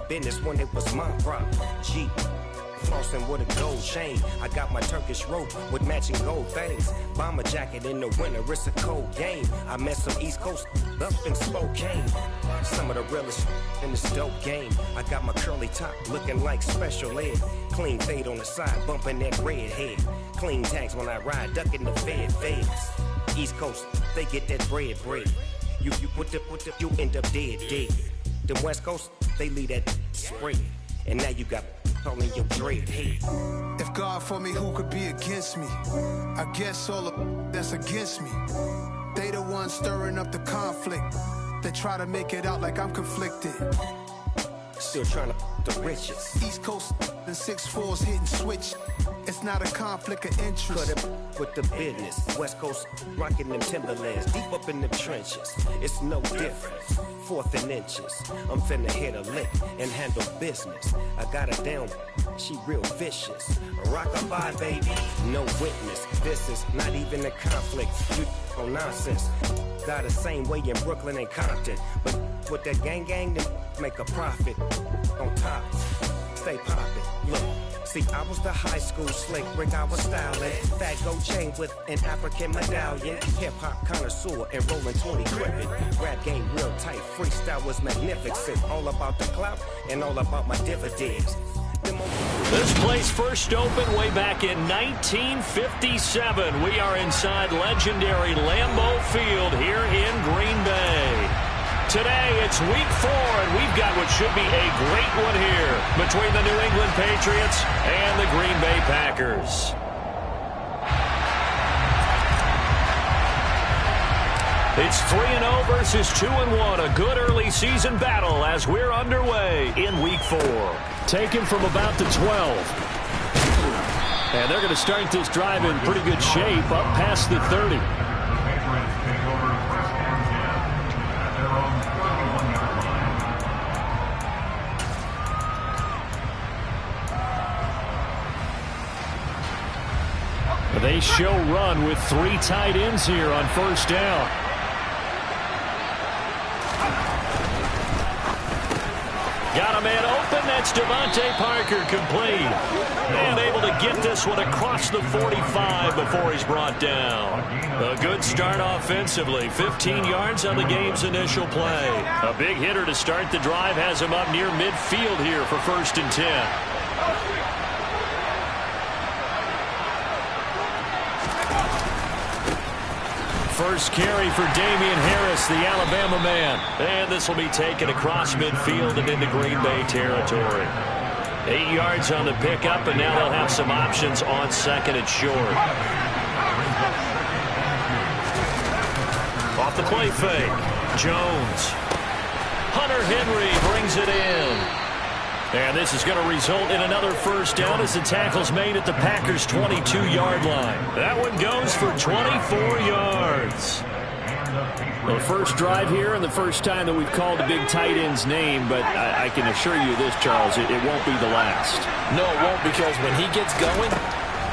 business when it was my problem. G. Flossing with a gold chain. I got my Turkish rope with matching gold things. Bomber jacket in the winter, it's a cold game. I met some East Coast up in Spokane. Some of the realest in this dope game. I got my curly top looking like special ed. Clean fade on the side, bumping that red head. Clean tags when I ride, ducking the feds. East Coast, they get that bread. You put the, you end up dead. The West Coast, they leave that spread. And now you got all in your dread head. If God for me, who could be against me? I guess all of that's against me. They the ones stirring up the conflict. They try to make it out like I'm conflicted. Still trying to the riches. East Coast and 6'4's hitting switch. It's not a conflict of interest. Cut it with the business. West Coast rocking them Timberlands, deep up in the trenches. It's no difference. 4th and inches. I'm finna hit a lick and handle business. I got her down, she real vicious. Rock-a-bye, baby, no witness. This is not even a conflict. You on nonsense. Got the same way in Brooklyn and Compton, but with that gang, then make a profit on top. Stay poppin'. Look. See, I was the high school slick Rick, I was styling. Fat gold chain with an African medallion. Hip-hop connoisseur and rolling 20 crippin'. Rap game real tight, freestyle was magnificent. All about the clout and all about my dividends. This place first opened way back in 1957. We are inside legendary Lambeau Field here in Green Bay. Today, it's week 4, and we've got what should be a great one here between the New England Patriots and the Green Bay Packers. It's 3-0 versus 2-1, a good early season battle as we're underway in week 4. Taken from about the 12. And they're going to start this drive in pretty good shape up past the 30. They show run with 3 tight ends here on first down. Got a man open. That's Devontae Parker complete. And able to get this one across the 45 before he's brought down. A good start offensively. 15 yards on the game's initial play. A big hitter to start the drive has him up near midfield here for 1st and 10. First carry for Damian Harris, the Alabama man. And this will be taken across midfield and into Green Bay territory. 8 yards on the pickup, and now they'll have some options on 2nd and short. Off the play fake, Jones. Hunter Henry brings it in. And this is going to result in another first down as the tackle's made at the Packers' 22-yard line. That one goes for 24 yards. The first drive here and the first time that we've called a big tight end's name, but I can assure you this, Charles, it won't be the last. No, it won't, because when he gets going,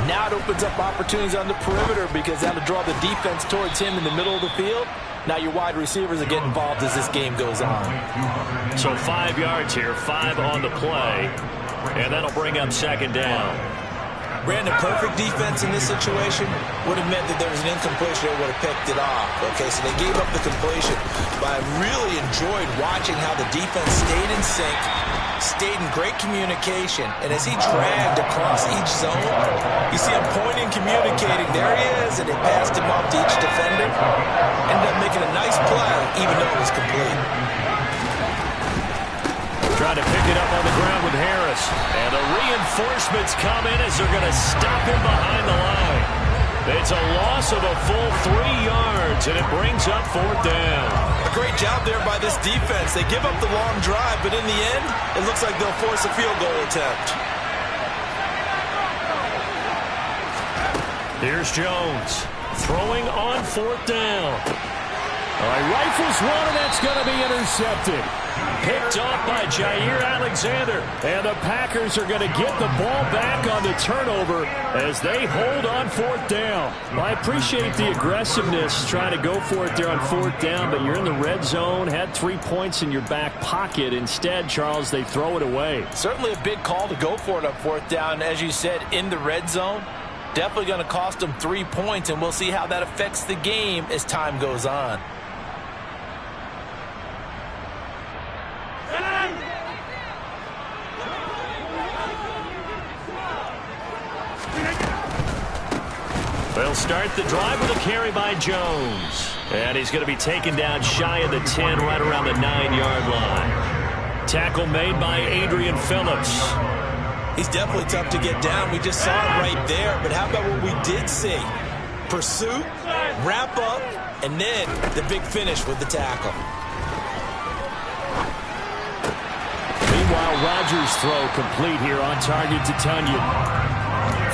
now it opens up opportunities on the perimeter because that'll draw the defense towards him in the middle of the field. Now your wide receivers are getting involved as this game goes on. So 5 yards here, 5 on the play, and that'll bring up 2nd down. Brandon, perfect defense in this situation would have meant that there was an incompletion that would have picked it off. Okay, so they gave up the completion, but I really enjoyed watching how the defense stayed in sync, stayed in great communication, and as he dragged across each zone, you see him pointing, communicating, there he is, and they passed him off to each defender. Ended up making a nice play, even though it was complete. Trying to pick it up on the ground with Harris. And the reinforcements come in as they're going to stop him behind the line. It's a loss of a full 3 yards, and it brings up 4th down. A great job there by this defense. They give up the long drive, but in the end, it looks like they'll force a field goal attempt. Here's Jones throwing on 4th down. All right, rifles one, and that's going to be intercepted. Picked off by Jair Alexander. And the Packers are going to get the ball back on the turnover as they hold on 4th down. I appreciate the aggressiveness trying to go for it there on 4th down, but you're in the red zone, had 3 points in your back pocket. Instead, Charles, they throw it away. Certainly a big call to go for it on 4th down. As you said, in the red zone, definitely going to cost them 3 points, and we'll see how that affects the game as time goes on. They'll start the drive with a carry by Jones. And he's going to be taken down shy of the 10, right around the 9-yard line. Tackle made by Adrian Phillips. He's definitely tough to get down. We just saw it right there. But how about what we did see? Pursuit, wrap up, and then the big finish with the tackle. Meanwhile, Rodgers' throw complete here on target to Tonyan.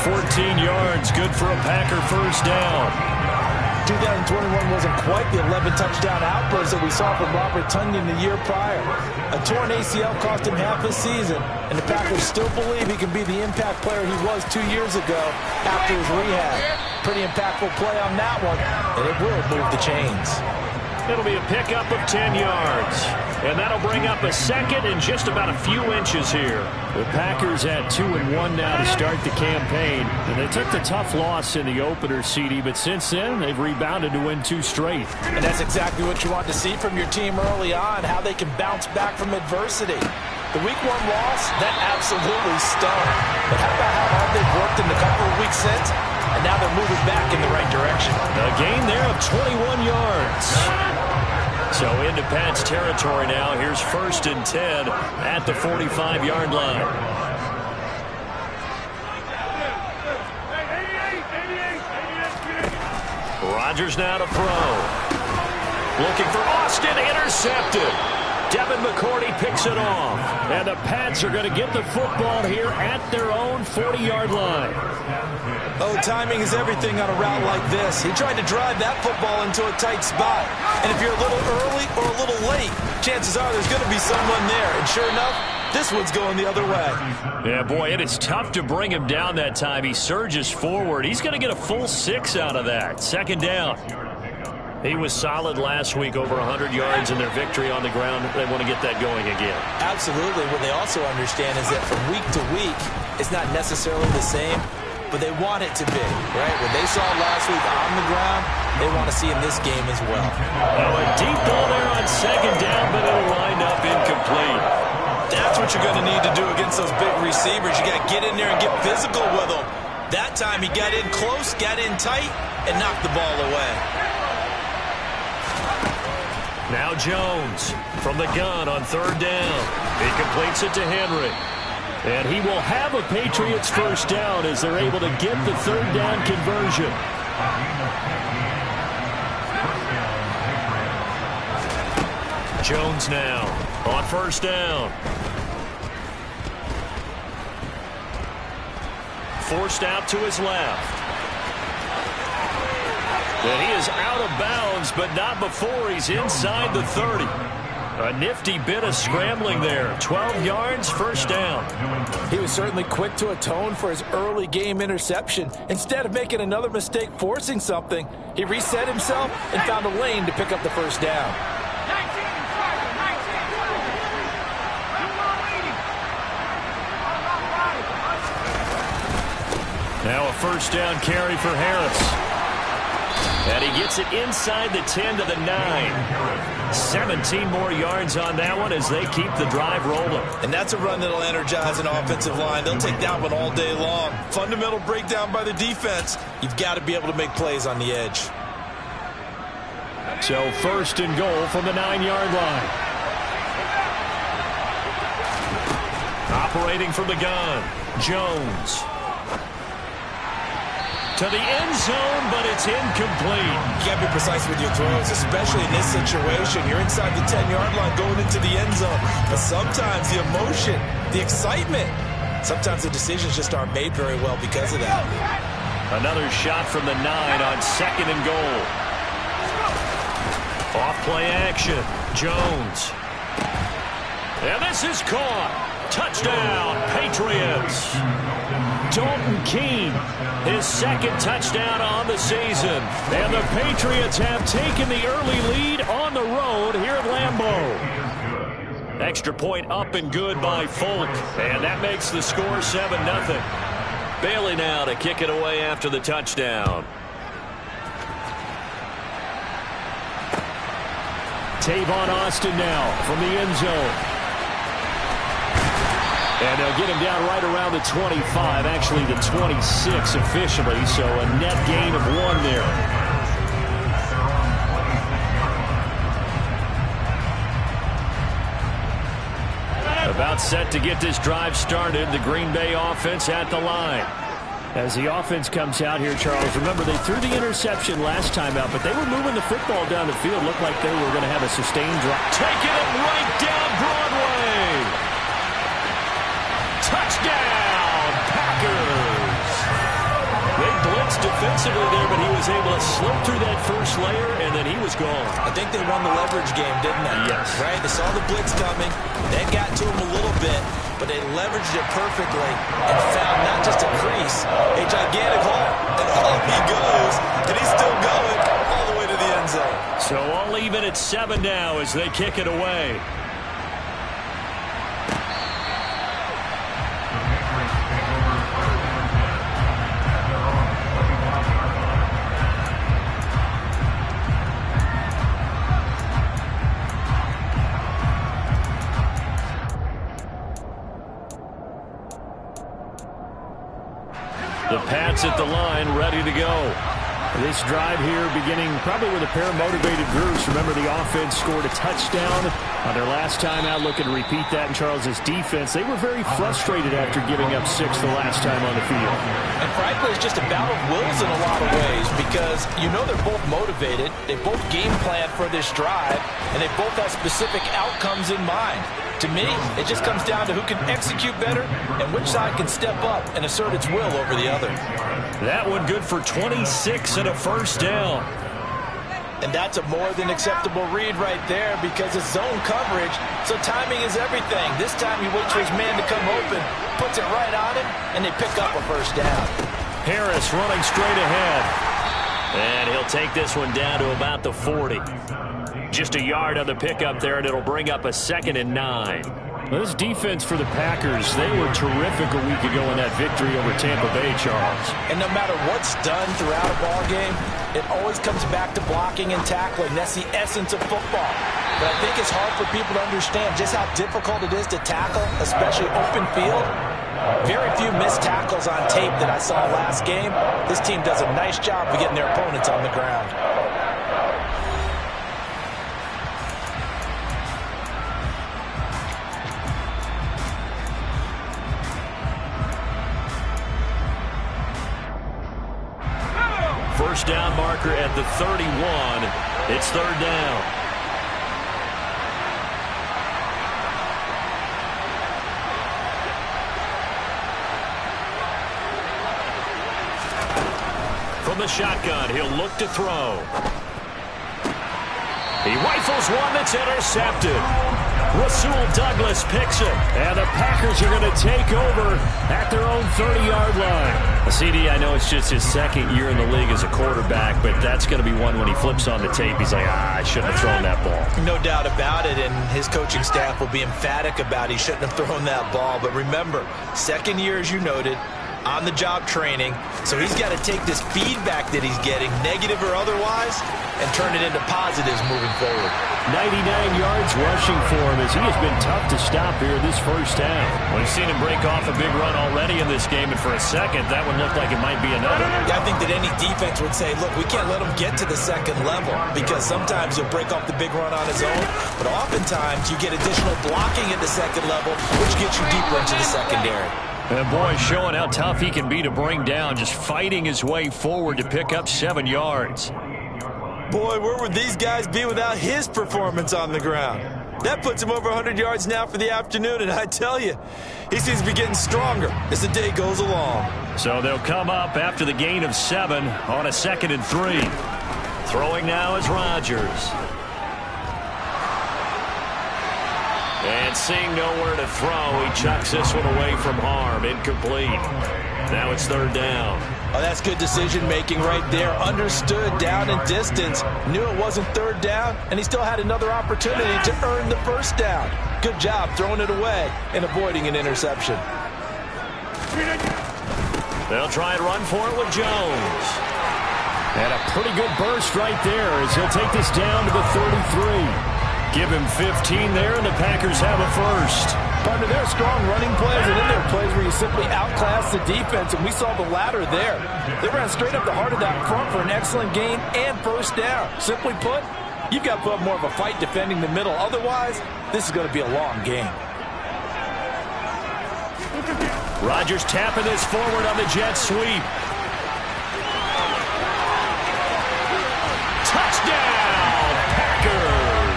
14 yards, good for a Packer first down. 2021 wasn't quite the 11-touchdown outburst that we saw from Robert Tonyan the year prior. A torn ACL cost him half a season, and the Packers still believe he can be the impact player he was 2 years ago after his rehab. Pretty impactful play on that one, and it will move the chains. It'll be a pickup of 10 yards. And that'll bring up a second and just about a few inches here. The Packers at 2-1 now to start the campaign. And they took the tough loss in the opener, CD, but since then they've rebounded to win 2 straight. And that's exactly what you want to see from your team early on, how they can bounce back from adversity. The Week 1 loss, that absolutely stung. But how about how hard they've worked in the couple of weeks since? And now they're moving back in the right direction. A gain there of 21 yards. So into Pat's territory now. Here's 1st and 10 at the 45-yard line. Rodgers now to throw. Looking for Austin, intercepted. Devin McCourty picks it off. And the Pats are going to get the football here at their own 40-yard line. Oh, timing is everything on a route like this. He tried to drive that football into a tight spot. And if you're a little early or a little late, chances are there's going to be someone there. And sure enough, this one's going the other way. Yeah, boy, it is tough to bring him down that time. He surges forward. He's going to get a full 6 out of that. 2nd down. He was solid last week, over 100 yards in their victory on the ground. They want to get that going again. Absolutely. What they also understand is that from week to week, it's not necessarily the same, but they want it to be, right? What they saw last week on the ground, they want to see in this game as well. Now a deep ball there on 2nd down, but it'll wind up incomplete. That's what you're going to need to do against those big receivers. You got to get in there and get physical with them. That time he got in close, got in tight, and knocked the ball away. Now Jones from the gun on 3rd down. He completes it to Henry. And he will have a Patriots first down as they're able to get the 3rd down conversion. Jones now on 1st down. Forced out to his left. And he is out of bounds, but not before he's inside the 30. A nifty bit of scrambling there. 12 yards, 1st down. He was certainly quick to atone for his early game interception. Instead of making another mistake forcing something, he reset himself and found a lane to pick up the 1st down. Now a 1st down carry for Harris. And he gets it inside the 10 to the 9. 17 more yards on that one as they keep the drive rolling. And that's a run that'll energize an offensive line. They'll take that one all day long. Fundamental breakdown by the defense. You've got to be able to make plays on the edge. So 1st and goal from the 9-yard line. Operating from the gun, Jones. To the end zone, but it's incomplete. You got to be precise with your throws, especially in this situation. You're inside the 10-yard line going into the end zone. But sometimes the emotion, the excitement, sometimes the decisions just aren't made very well because of that. Another shot from the 9 on 2nd and goal. Off play action, Jones. And this is caught. Touchdown, Patriots. Dalton Keene, his second touchdown on the season. And the Patriots have taken the early lead on the road here at Lambeau. Extra point up and good by Folk. And that makes the score 7-0. Bailey now to kick it away after the touchdown. Tavon Austin now from the end zone. And they'll get him down right around the 25, actually the 26 officially, so a net gain of 1 there. About set to get this drive started, the Green Bay offense at the line. As the offense comes out here, Charles, remember they threw the interception last time out, but they were moving the football down the field. Looked like they were going to have a sustained drive. Taking it right down Broadway. Touchdown, Packers! They blitzed defensively there, but he was able to slip through that first layer, and then he was gone. I think they won the leverage game, didn't they? Yes. Right? They saw the blitz coming. That got to him a little bit, but they leveraged it perfectly and found not just a crease, a gigantic hole. And off he goes, and he's still going all the way to the end zone. So all even at 7 now as they kick it away. The Pats at the line, ready to go. This drive here beginning probably with a pair of motivated groups. Remember, the offense scored a touchdown on their last time out. Looking to repeat that in Charles's defense. They were very frustrated after giving up 6 the last time on the field. And frankly, it's just a battle of wills in a lot of ways because you know they're both motivated. They both game plan for this drive, and they both have specific outcomes in mind. To me, it just comes down to who can execute better and which side can step up and assert its will over the other. That one good for 26 and a first down. And that's a more than acceptable read right there because it's zone coverage, so timing is everything. This time he waits for his man to come open, puts it right on him, and they pick up a first down. Harris running straight ahead. And he'll take this one down to about the 40. Just a yard on the pickup there, and it'll bring up a 2nd and 9. Well, this defense for the Packers, they were terrific a week ago in that victory over Tampa Bay, Charles. And no matter what's done throughout a ball game, it always comes back to blocking and tackling. That's the essence of football. But I think it's hard for people to understand just how difficult it is to tackle, especially open field. Very few missed tackles on tape that I saw last game. This team does a nice job of getting their opponents on the ground. First down marker at the 31. It's 3rd down. From the shotgun, he'll look to throw. He rifles one that's intercepted. Rasul Douglas picks it. And the Packers are going to take over at their own 30-yard line. CD, I know it's just his 2nd year in the league as a quarterback, but that's going to be one when he flips on the tape. He's like, I shouldn't have thrown that ball. No doubt about it, and his coaching staff will be emphatic about he shouldn't have thrown that ball. But remember, 2nd year, as you noted, on-the-job training, so he's got to take this feedback that he's getting, negative or otherwise, and turn it into positives moving forward. 99 yards rushing for him as he has been tough to stop here this first half. We've seen him break off a big run already in this game, and for a second, that one looked like it might be another. Yeah, I think that any defense would say, look, we can't let him get to the 2nd level because sometimes he'll break off the big run on his own, but oftentimes you get additional blocking at the 2nd level, which gets you deeper into the secondary. And boy, showing how tough he can be to bring down, just fighting his way forward to pick up 7 yards. Boy, where would these guys be without his performance on the ground? That puts him over 100 yards now for the afternoon, and I tell you, he seems to be getting stronger as the day goes along. So they'll come up after the gain of 7 on a 2nd and 3. Throwing now is Rodgers. And seeing nowhere to throw, he chucks this one away from harm. Incomplete. Now it's third down. Oh, that's good decision-making right there. Understood down and distance. Knew it wasn't third down, and he still had another opportunity to earn the first down. Good job throwing it away and avoiding an interception. They'll try and run for it with Jones. And a pretty good burst right there as he'll take this down to the 33. Give him 15 there, and the Packers have a first. Partner, there are strong running plays, and then there are plays where you simply outclass the defense, and we saw the latter there. They ran straight up the heart of that front for an excellent gain and first down. Simply put, you've got to put up more of a fight defending the middle. Otherwise, this is going to be a long game. Rodgers tapping this forward on the jet sweep. Touchdown, Packers!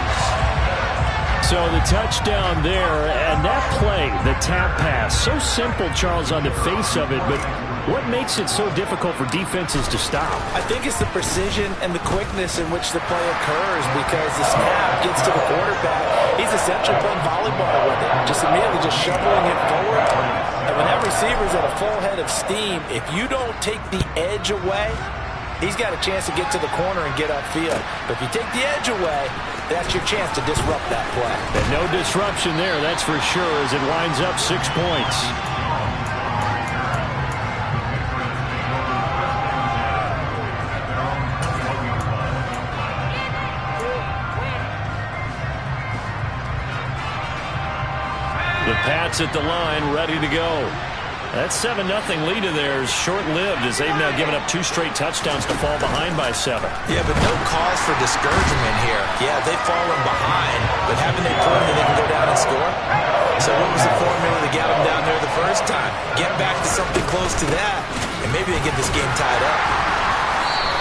So the touchdown there, and that play, the tap pass, so simple, Charles, on the face of it, but what makes it so difficult for defenses to stop? I think it's the precision and the quickness in which the play occurs, because the snap gets to the quarterback. He's essentially playing volleyball with it, just immediately just shoveling it forward. And when that receiver's at a full head of steam, if you don't take the edge away, he's got a chance to get to the corner and get upfield. But if you take the edge away, that's your chance to disrupt that play. And no disruption there, that's for sure, as it winds up 6 points. The Pats at the line, ready to go. That 7-0 lead of theirs short-lived as they've now given up 2 straight touchdowns to fall behind by 7. Yeah, but no cause for discouragement here. Yeah, they've fallen behind, but haven't they proven that they can go down and score? So what was the formula that got them down there the first time? Get back to something close to that, and maybe they get this game tied up.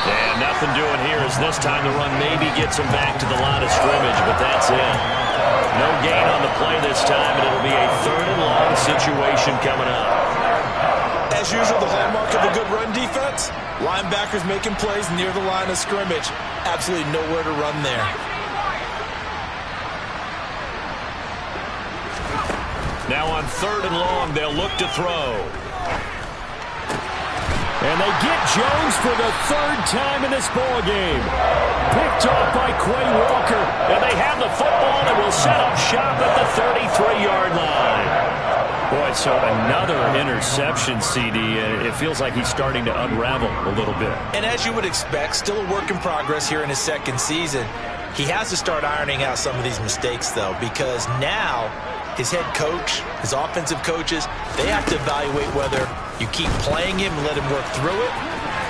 And nothing doing here as this time the run maybe gets them back to the line of scrimmage, but that's it. No gain on the play this time, and it'll be a 3rd and long situation coming up. As usual, the hallmark of a good run defense, linebackers making plays near the line of scrimmage. Absolutely nowhere to run there. Now on 3rd and long, they'll look to throw. And they get Jones for the 3rd time in this ball game. Picked off by Quay Walker. And they have the football and will set up shop at the 33-yard line. Boy, so another interception, CD. It feels like he's starting to unravel a little bit. And as you would expect, still a work in progress here in his 2nd season. He has to start ironing out some of these mistakes, though, because now his head coach, his offensive coaches, they have to evaluate whether you keep playing him and let him work through it,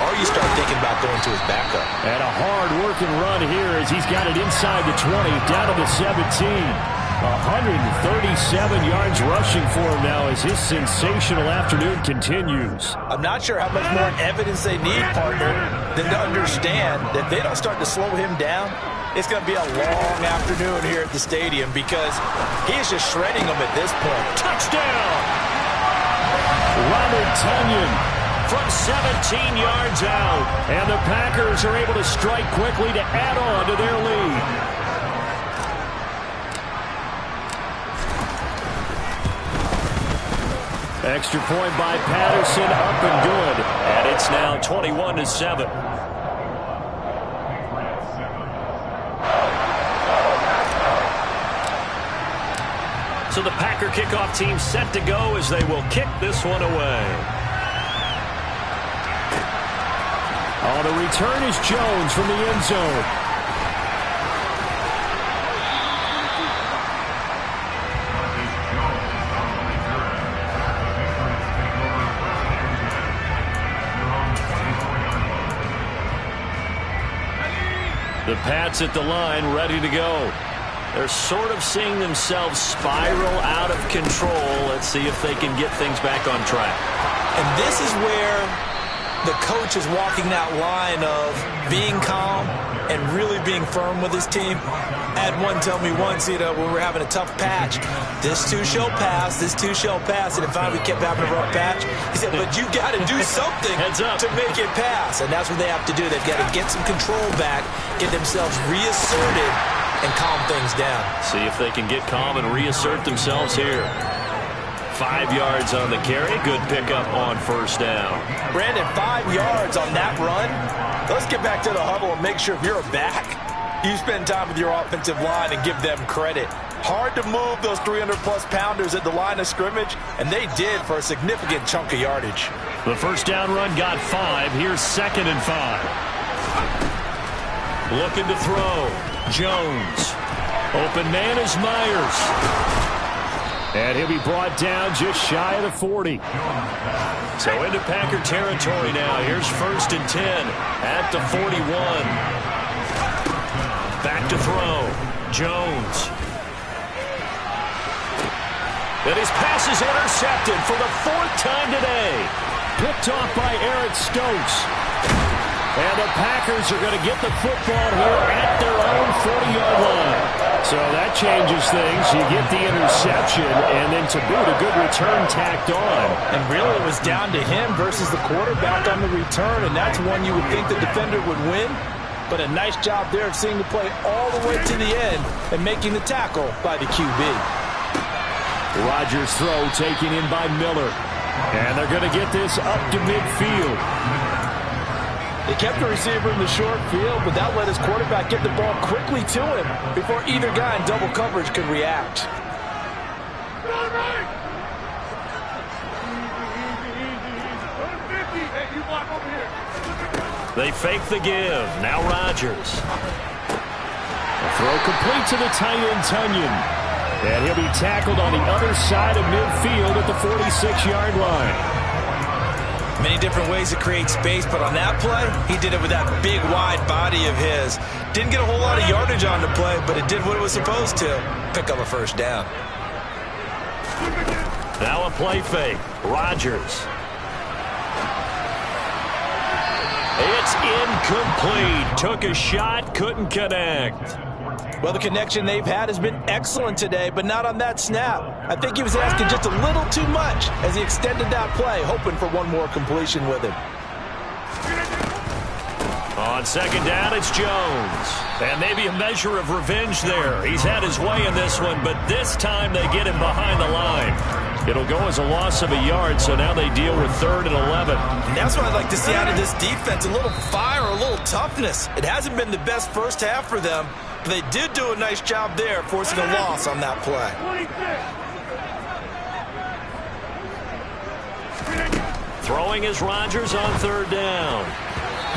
or you start thinking about going to his backup. And a hard-working run here as he's got it inside the 20, down to the 17. 137 yards rushing for him now as his sensational afternoon continues. I'm not sure how much more evidence they need, partner, than to understand that if they don't start to slow him down, it's going to be a long afternoon here at the stadium because he is just shredding them at this point. Touchdown! Robert Tonyan from 17 yards out. And the Packers are able to strike quickly to add on to their lead. Extra point by Patterson, up and good. And it's now 21-7. So the Packer kickoff team set to go as they will kick this one away. Oh, the return is Jones from the end zone. The Pats at the line, ready to go. They're sort of seeing themselves spiral out of control. Let's see if they can get things back on track. And this is where the coach is walking that line of being calm and really being firm with his team. I had one tell me once, when we were having a tough patch, this too shall pass, this too shall pass. And finally we kept having a rough patch. He said, but you got to do something to make it pass. And that's what they have to do. They've got to get some control back, get themselves reasserted, and calm things down. See if they can get calm and reassert themselves here. 5 yards on the carry. Good pickup on first down. Brandon, 5 yards on that run. Let's get back to the huddle and make sure if you're back, you spend time with your offensive line and give them credit. Hard to move those 300-plus pounders at the line of scrimmage, and they did for a significant chunk of yardage. The first down run got 5. Here's 2nd and 5. Looking to throw. Jones. Open man is Myers. And he'll be brought down just shy of the 40. So into Packer territory now. Here's 1st and 10 at the 41. Back to throw. Jones. And his pass is intercepted for the 4th time today. Picked off by Eric Stokes. And the Packers are going to get the football here at their own 40-yard line. So that changes things. You get the interception, and then to boot, a good return tacked on. And really, it was down to him versus the quarterback on the return, and that's one you would think the defender would win. But a nice job there of seeing the play all the way to the end and making the tackle by the QB. Rodgers' throw taken in by Miller. And they're going to get this up to midfield. They kept the receiver in the short field, but that let his quarterback get the ball quickly to him before either guy in double coverage could react. They fake the give. Now Rodgers. A throw complete to the tight end, Tunyon. And he'll be tackled on the other side of midfield at the 46-yard line. Many different ways to create space, but on that play, he did it with that big, wide body of his. Didn't get a whole lot of yardage on the play, but it did what it was supposed to. Pick up a first down. Now a play fake. Rodgers. It's incomplete. Took a shot, couldn't connect. Well, the connection they've had has been excellent today, but not on that snap. I think he was asking just a little too much as he extended that play, hoping for one more completion with it. On second down, it's Jones. And maybe a measure of revenge there. He's had his way in this one, but this time they get him behind the line. It'll go as a loss of a yard, so now they deal with 3rd and 11. And that's what I'd like to see out of this defense, a little fire, a little toughness. It hasn't been the best first half for them, but they did do a nice job there, forcing a loss on that play. Throwing is Rodgers on 3rd down.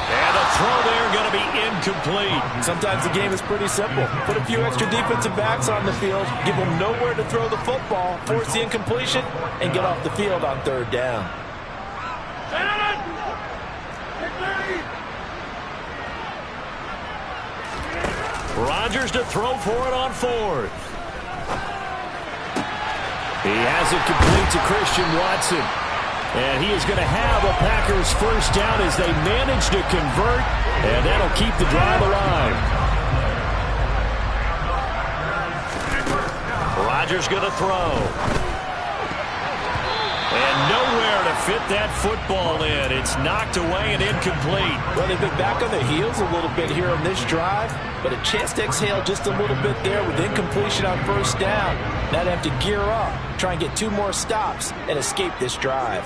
And a throw there going to be incomplete. Sometimes the game is pretty simple. Put a few extra defensive backs on the field, give them nowhere to throw the football, force the incompletion, and get off the field on 3rd down. Rodgers to throw for it on 4th. He has it complete to Christian Watson. And he is going to have a Packers first down as they manage to convert, and that'll keep the drive alive. Rodgers going to throw. And nowhere to fit that football in. It's knocked away and incomplete. Well, they've been back on their heels a little bit here on this drive, but a chance to exhale just a little bit there with incompletion on first down. Now they have to gear up, try and get 2 more stops, and escape this drive.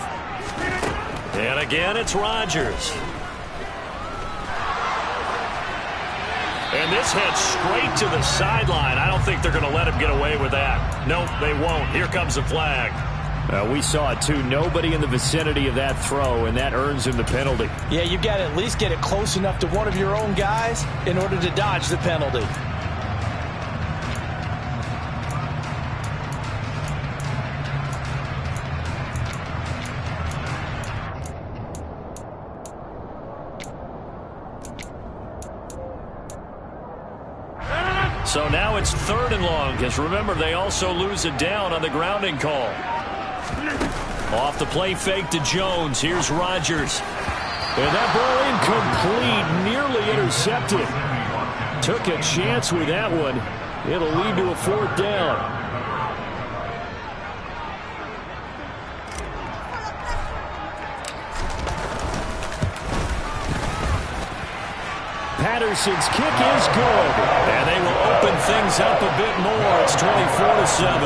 And again, it's Rodgers. And this heads straight to the sideline. I don't think they're going to let him get away with that. Nope, they won't. Here comes the flag. We saw it, too. Nobody in the vicinity of that throw, and that earns him the penalty. Yeah, you've got to at least get it close enough to one of your own guys in order to dodge the penalty. So now it's 3rd and long, because remember, they also lose it down on the grounding call. Off the play fake to Jones. Here's Rodgers. And that ball incomplete, nearly intercepted. Took a chance with that one. It'll lead to a 4th down. Patterson's kick is good. And they will open things up a bit more. It's 24-7.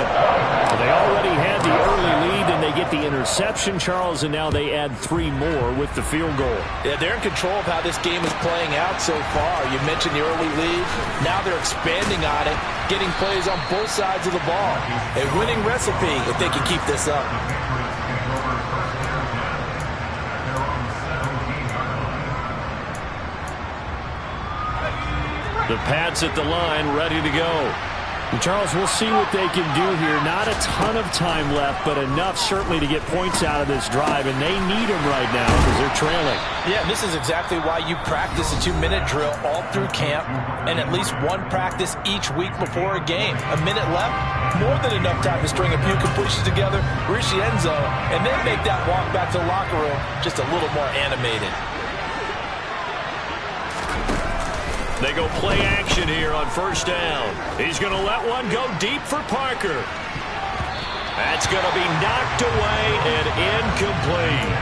They already had the early lead, and they get the interception, Charles, and now they add 3 more with the field goal. Yeah, they're in control of how this game is playing out so far. You mentioned the early lead. Now they're expanding on it, getting plays on both sides of the ball. A winning recipe if they can keep this up. The Pats at the line, ready to go. And Charles, we'll see what they can do here. Not a ton of time left, but enough certainly to get points out of this drive, and they need them right now because they're trailing. Yeah, this is exactly why you practice a 2-minute drill all through camp and at least one practice each week before a game. A minute left, more than enough time to string a few completions together, reach the end zone, and then make that walk back to the locker room just a little more animated. They go play action here on first down. He's going to let one go deep for Parker. That's going to be knocked away and incomplete.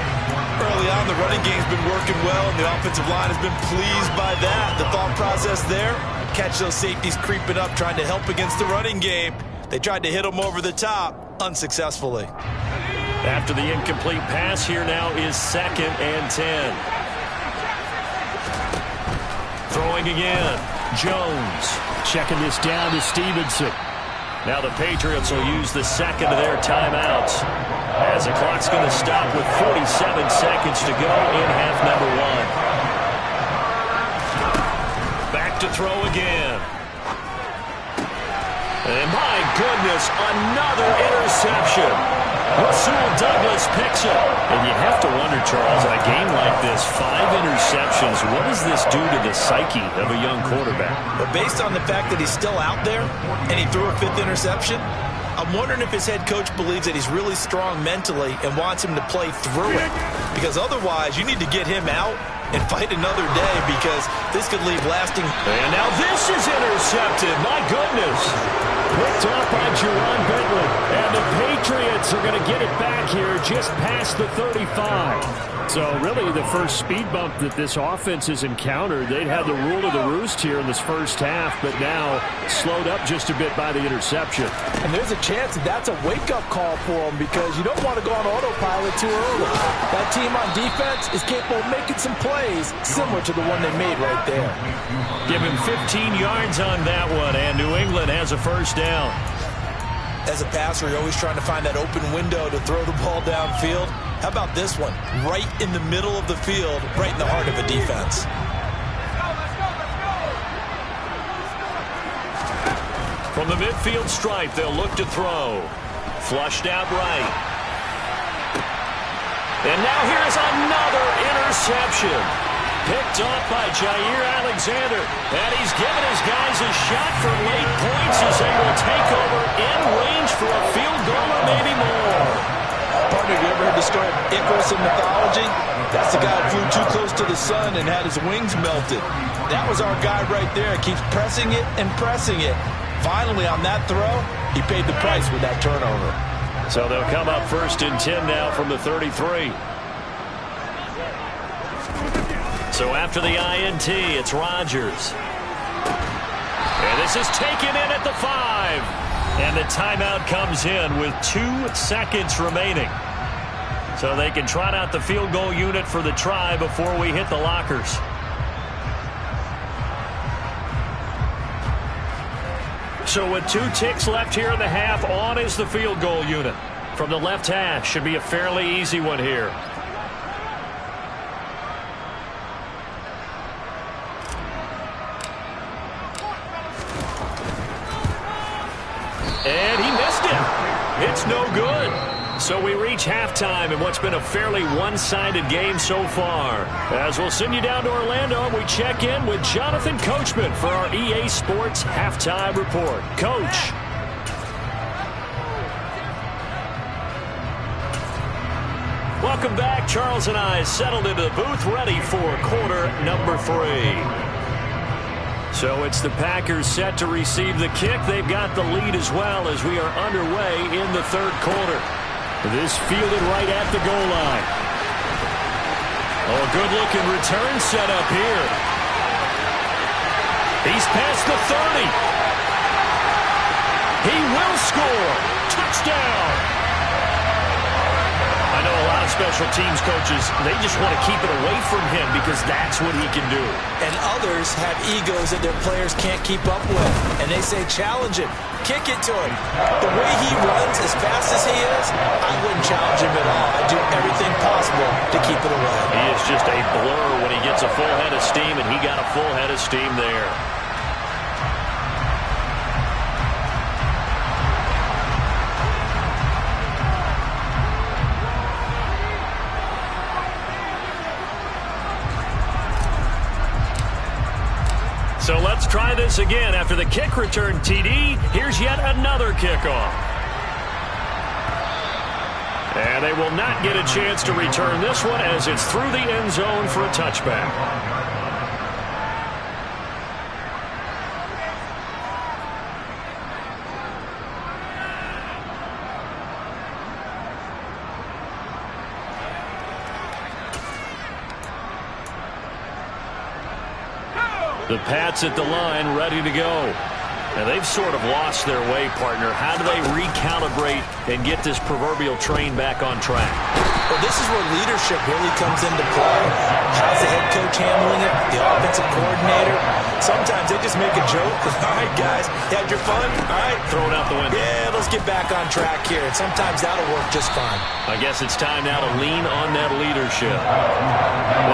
Early on, the running game's been working well, and the offensive line has been pleased by that. The thought process there, catch those safeties creeping up, trying to help against the running game. They tried to hit them over the top, unsuccessfully. After the incomplete pass, here now is 2nd and 10. Throwing again. Jones checking this down to Stevenson. Now the Patriots will use the second of their timeouts as the clock's going to stop with 47 seconds to go in half number 1. Back to throw again. And my goodness, another interception. Rasul Douglas picks it. And you have to wonder, Charles, in a game like this, 5 interceptions, what does this do to the psyche of a young quarterback? But based on the fact that he's still out there and he threw a 5th interception, I'm wondering if his head coach believes that he's really strong mentally and wants him to play through it. Because otherwise, you need to get him out and fight another day because this could leave lasting. And now this is intercepted. My goodness. Picked off by Jerron Bentley. And the Patriots are going to get it back here just past the 35. So really the first speed bump that this offense has encountered. They'd had the rule of the roost here in this first half, but now slowed up just a bit by the interception. And there's a chance that that's a wake-up call for them because you don't want to go on autopilot too early. That team on defense is capable of making some plays similar to the one they made right there. Give him 15 yards on that one, and New England has a first down. As a passer, you're always trying to find that open window to throw the ball downfield. How about this one? Right in the middle of the field, right in the heart of a defense. From the midfield stripe, they'll look to throw. Flushed out right. And now here's another interception. Picked off by Jair Alexander. And he's given his guys a shot for late points as they will take over in range for a field goal or maybe more. Partner, you ever heard the story of Icarus in mythology? That's the guy who flew too close to the sun and had his wings melted. That was our guy right there. Keeps pressing it and pressing it. Finally, on that throw, he paid the price with that turnover. So they'll come up 1st and 10 now from the 33. So after the INT, it's Rodgers. And this is taken in at the 5. And the timeout comes in with 2 seconds remaining. So they can trot out the field goal unit for the try before we hit the lockers. So with 2 ticks left here in the half, on is the field goal unit. From the left hash, should be a fairly easy one here. And he missed it. It's no good. So we reach halftime in what's been a fairly one-sided game so far. As we'll send you down to Orlando, we check in with Jonathan Coachman for our EA Sports Halftime Report. Coach. Welcome back. Charles and I settled into the booth ready for quarter number 3. So it's the Packers set to receive the kick. They've got the lead as well as we are underway in the 3rd quarter. This fielded right at the goal line. Oh, good-looking return set up here. He's past the 30. He will score. Touchdown. I know a lot of special teams coaches, they just want to keep it away from him because that's what he can do. And others have egos that their players can't keep up with. And they say, challenge him. Kick it to him. The way he runs, as fast as he is, I wouldn't challenge him at all. I'd do everything possible to keep it away. He is just a blur when he gets a full head of steam, and he got a full head of steam there. So let's try this again. After the kick return TD, here's yet another kickoff. And they will not get a chance to return this one as it's through the end zone for a touchback. The Pats at the line, ready to go. And they've sort of lost their way, partner. How do they recalibrate and get this proverbial train back on track? Well, this is where leadership really comes into play. How's the head coach handling it? The offensive coordinator? Sometimes they just make a joke. All right, guys, you had your fun? All right. Throw it out the window. Yeah, let's get back on track here. And sometimes that'll work just fine. I guess it's time now to lean on that leadership.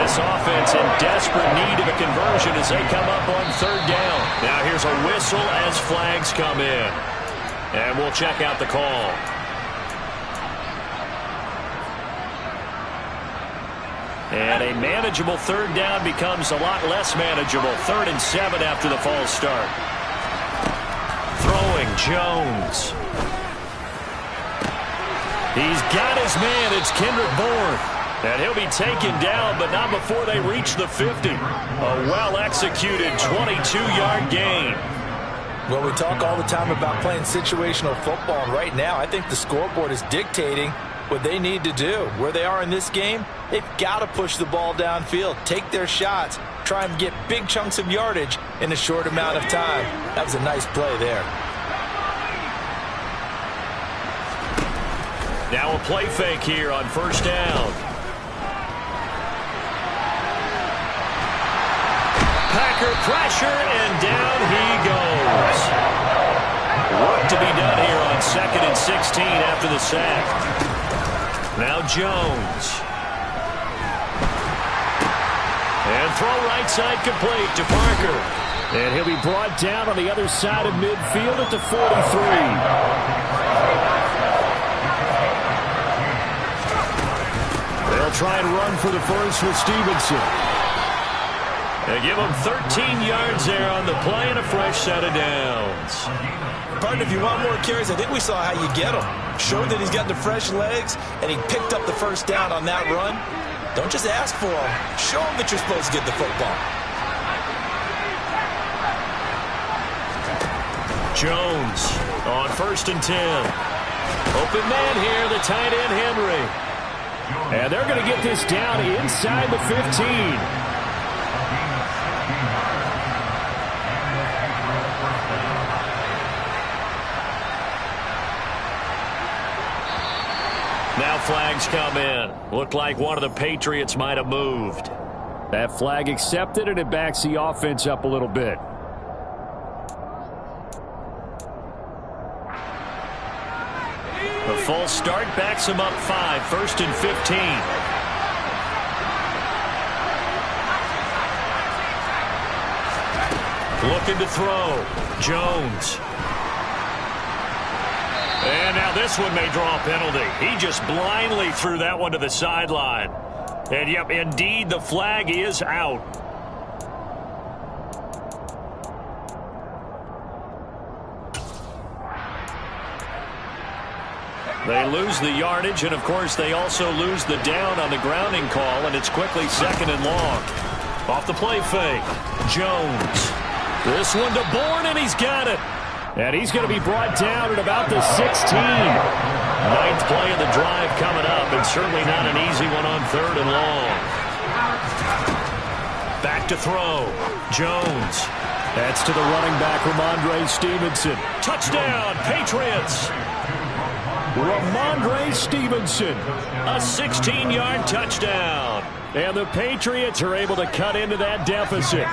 This offense in desperate need of a conversion as they come up on third down. Now here's a whistle as flags come in. And we'll check out the call. And a manageable third down becomes a lot less manageable. 3rd and 7 after the false start. Throwing Jones. He's got his man. It's Kendrick Bourne. And he'll be taken down, but not before they reach the 50. A well-executed 22-yard gain. Well, we talk all the time about playing situational football, and right now I think the scoreboard is dictating what they need to do. Where they are in this game, they've got to push the ball downfield, take their shots, try and get big chunks of yardage in a short amount of time. That was a nice play there. Now a play fake here on first down. Packer pressure, and down he goes. Work to be done here on 2nd and 16 after the sack. Now Jones. And throw right side complete to Parker. And he'll be brought down on the other side of midfield at the 43. They'll try and run for the first with Stevenson. They give him 13 yards there on the play and a fresh set of downs. Partner, if you want more carries, I think we saw how you get them. Showed that he's got the fresh legs, and he picked up the first down on that run. Don't just ask for them. Show them that you're supposed to get the football. Jones on 1st and 10. Open man here, the tight end Henry. And they're going to get this down inside the 15. Now flags come in. Looked like one of the Patriots might have moved. That flag accepted, and it backs the offense up a little bit. The false start backs him up 5. 1st and 15. Looking to throw. Jones. And now this one may draw a penalty. He just blindly threw that one to the sideline. And, yep, indeed, the flag is out. They lose the yardage, and, of course, they also lose the down on the grounding call, and it's quickly 2nd and long. Off the play fake. Jones. This one to Bourne, and he's got it. And he's going to be brought down at about the 16. 9th play of the drive coming up, and certainly not an easy one on 3rd and long. Back to throw. Jones. That's to the running back, Ramondre Stevenson. Touchdown, Patriots. Ramondre Stevenson, a 16-yard touchdown. And the Patriots are able to cut into that deficit.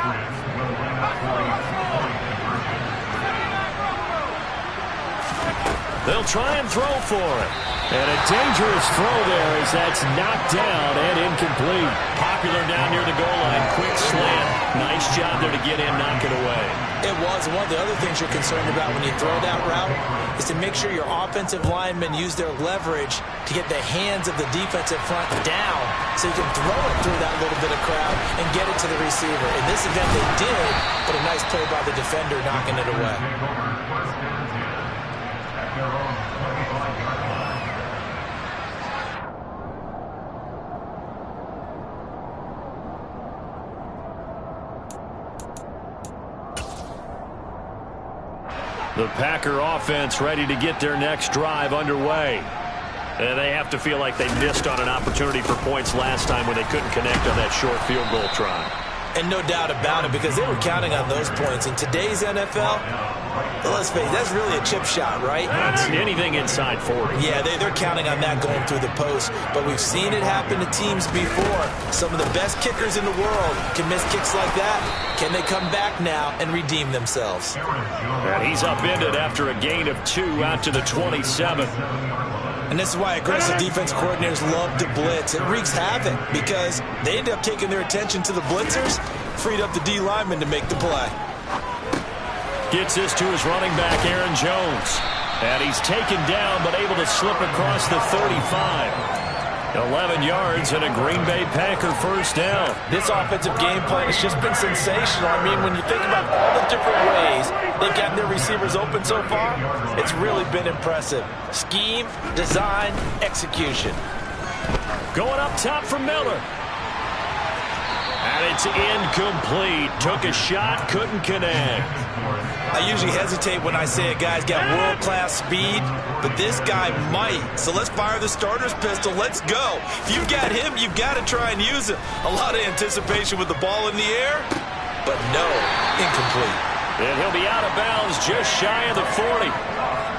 They'll try and throw for it. And a dangerous throw there as that's knocked down and incomplete. Popular down near the goal line. Quick slant. Nice job there to get in, knock it away. It was. One of the other things you're concerned about when you throw that route is to make sure your offensive linemen use their leverage to get the hands of the defensive front down so you can throw it through that little bit of crowd and get it to the receiver. In this event, they did, but a nice play by the defender knocking it away. The Packer offense ready to get their next drive underway. And they have to feel like they missed on an opportunity for points last time when they couldn't connect on that short field goal try. And no doubt about it, because they were counting on those points. In today's NFL, let's face it, that's really a chip shot, right? That's anything inside 40. Yeah, they're counting on that going through the post. But we've seen it happen to teams before. Some of the best kickers in the world can miss kicks like that. Can they come back now and redeem themselves? And he's upended after a gain of 2 out to the 27. And this is why aggressive defense coordinators love to blitz. It wreaks havoc because they end up taking their attention to the blitzers, freed up the D lineman to make the play. Gets this to his running back, Aaron Jones. And he's taken down but able to slip across the 35. 11 yards and a Green Bay Packer first down. This offensive game plan has just been sensational. I mean, when you think about all the different ways they've gotten their receivers open so far, it's really been impressive. Scheme, design, execution. Going up top for Miller. And it's incomplete. Took a shot, couldn't connect. I usually hesitate when I say a guy's got world-class speed, but this guy might. So let's fire the starter's pistol. Let's go. If you've got him, you've got to try and use it. A lot of anticipation with the ball in the air, but no, incomplete. And he'll be out of bounds just shy of the 40.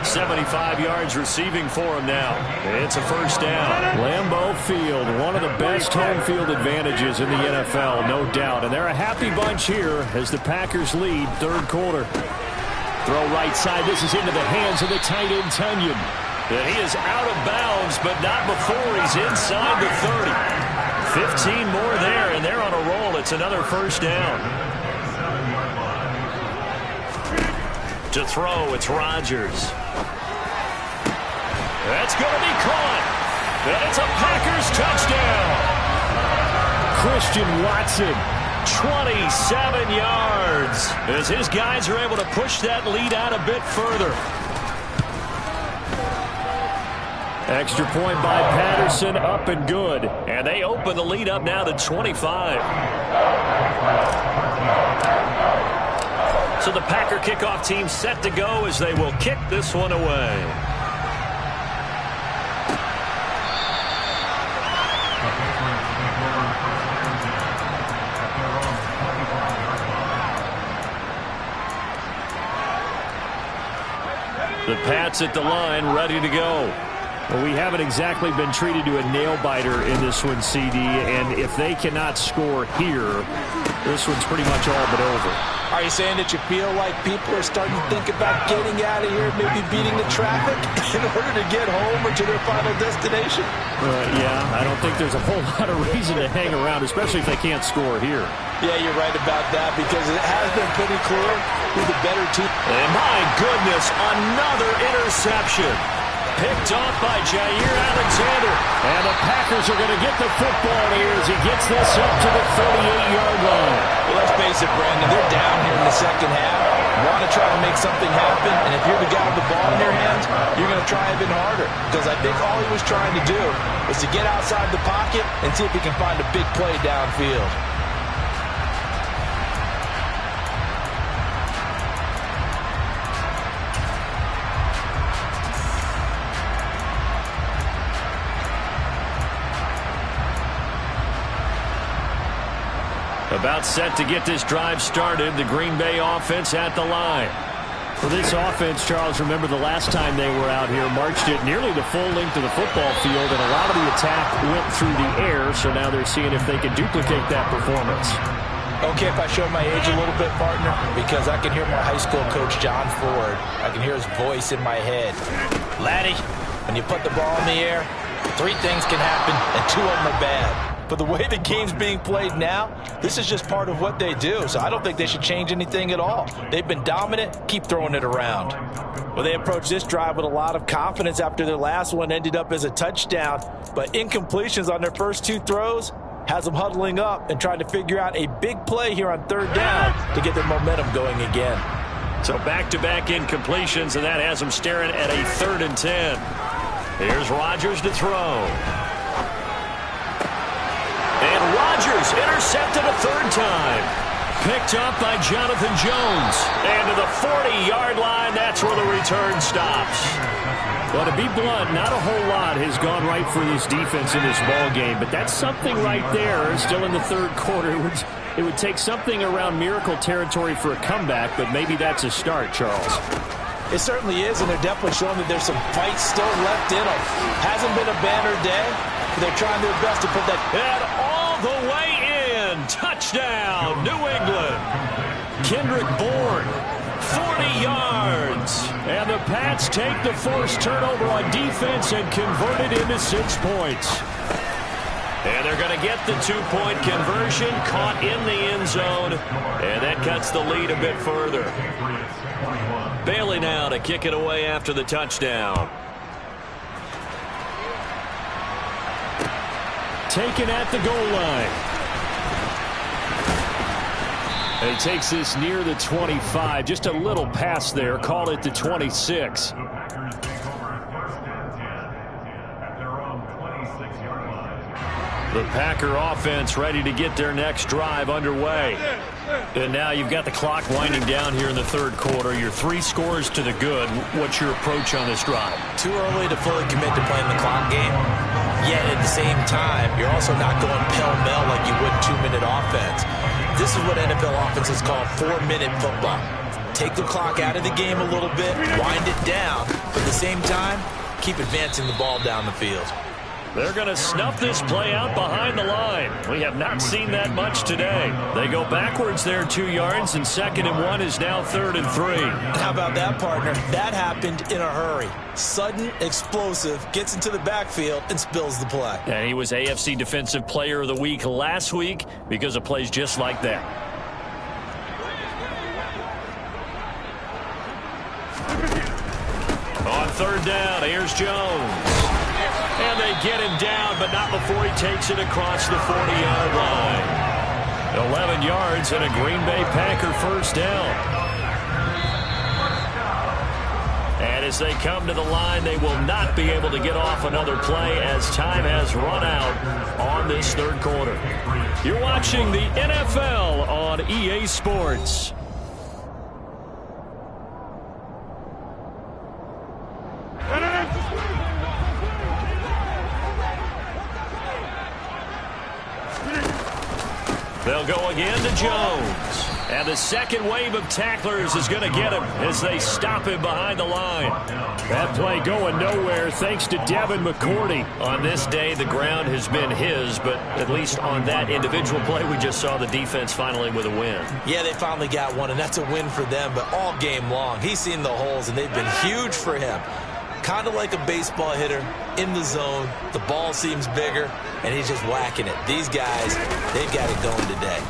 75 yards receiving for him now. It's a first down. Lambeau Field, one of the best home field advantages in the NFL, no doubt. And they're a happy bunch here as the Packers lead third quarter. Throw right side. This is into the hands of the tight end, Tunyon. And he is out of bounds, but not before he's inside the 30. 15 more there, and they're on a roll. It's another first down. To throw, it's Rodgers. That's going to be caught. And it's a Packers touchdown. Christian Watson, 27 yards. As his guys are able to push that lead out a bit further. Extra point by Patterson, up and good. And they open the lead up now to 25. So the Packer kickoff team set to go as they will kick this one away. The Pats at the line, ready to go. Well, we haven't exactly been treated to a nail-biter in this one, CD, and if they cannot score here, this one's pretty much all but over. Are you saying that you feel like people are starting to think about getting out of here, maybe beating the traffic in order to get home or to their final destination? Yeah, I don't think there's a whole lot of reason to hang around, especially if they can't score here. Yeah, you're right about that because it has been pretty clear who the better team. And my goodness, another interception. Picked off by Jair Alexander. And the Packers are going to get the football here as he gets this up to the 38-yard line. Well, let's face it, Brandon, they're down here in the second half. Want to try to make something happen, and if you're the guy with the ball in your hands, you're going to try even harder. Because I think all he was trying to do was to get outside the pocket and see if he can find a big play downfield. About set to get this drive started. The Green Bay offense at the line. For this offense, Charles, remember the last time they were out here, marched it nearly the full length of the football field, and a lot of the attack went through the air, so now they're seeing if they can duplicate that performance. Okay, if I show my age a little bit, partner, because I can hear my high school coach, John Ford. I can hear his voice in my head. Laddie, when you put the ball in the air, 3 things can happen, and 2 of them are bad. But the way the game's being played now, this is just part of what they do. So I don't think they should change anything at all. They've been dominant. Keep throwing it around. Well, they approached this drive with a lot of confidence after their last one ended up as a touchdown. But incompletions on their first 2 throws has them huddling up and trying to figure out a big play here on 3rd down to get their momentum going again. So back-to-back incompletions, and that has them staring at a 3rd and 10. Here's Rodgers to throw. And Rodgers intercepted a 3rd time. Picked up by Jonathan Jones. And to the 40-yard line, that's where the return stops. Well, to be blunt, not a whole lot has gone right for this defense in this ball game, but that's something right there. Still in the 3rd quarter. It would take something around miracle territory for a comeback, but maybe that's a start, Charles. It certainly is, and they're definitely showing that there's some fight still left in them. Hasn't been a banner day. They're trying their best to put that and all the way in. Touchdown, New England. Kendrick Bourne, 40 yards. And the Pats take the forced turnover on defense and convert it into 6 points. And they're going to get the 2-point conversion, caught in the end zone, and that cuts the lead a bit further. Bailey now to kick it away after the touchdown. Taken at the goal line. And he takes this near the 25. Just a little pass there. Call it the 26. The Packer offense ready to get their next drive underway. And now you've got the clock winding down here in the 3rd quarter. You're 3 scores to the good. What's your approach on this drive? Too early to fully commit to playing the clock game. Yet at the same time, you're also not going pell-mell like you would 2-minute offense. This is what NFL offenses call 4-minute football. Take the clock out of the game a little bit, wind it down, but at the same time, keep advancing the ball down the field. They're going to snuff this play out behind the line. We have not seen that much today. They go backwards there 2 yards, and 2nd and 1 is now 3rd and 3. How about that, partner? That happened in a hurry. Sudden, explosive, gets into the backfield, and spills the play. And he was AFC Defensive Player of the Week last week because of plays just like that. On 3rd down, here's Jones. And they get him down, but not before he takes it across the 40-yard line. 11 yards and a Green Bay Packer 1st down. And as they come to the line, they will not be able to get off another play as time has run out on this 3rd quarter. You're watching the NFL on EA Sports. They'll go again to Jones. And the 2nd wave of tacklers is going to get him as they stop him behind the line. That play going nowhere thanks to Devin McCourty. On this day, the ground has been his, but at least on that individual play, we just saw the defense finally with a win. Yeah, they finally got one, and that's a win for them, but all game long, he's seen the holes, and they've been huge for him. Kind of like a baseball hitter in the zone. The ball seems bigger, and he's just whacking it. These guys, they've got it going today.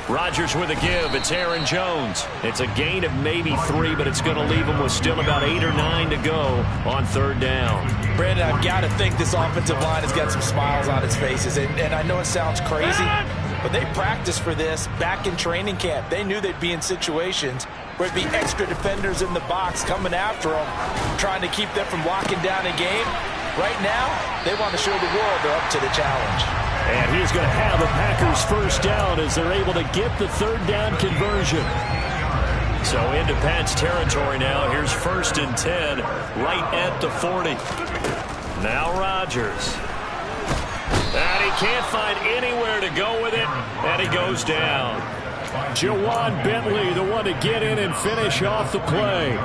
Rodgers with a give. It's Aaron Jones. It's a gain of maybe 3, but it's going to leave him with still about 8 or 9 to go on 3rd down. Brandon, I've got to think this offensive line has got some smiles on its faces. And I know it sounds crazy, but they practiced for this back in training camp. They knew they'd be in situations where it'd be extra defenders in the box coming after them, trying to keep them from locking down a game. Right now, they want to show the world they're up to the challenge. And he's going to have the Packers 1st down as they're able to get the 3rd down conversion. So into Pats territory now. Here's 1st and 10 right at the 40. Now Rodgers. And he can't find anywhere to go with it, and he goes down. Jawan Bentley, the one to get in and finish off the play.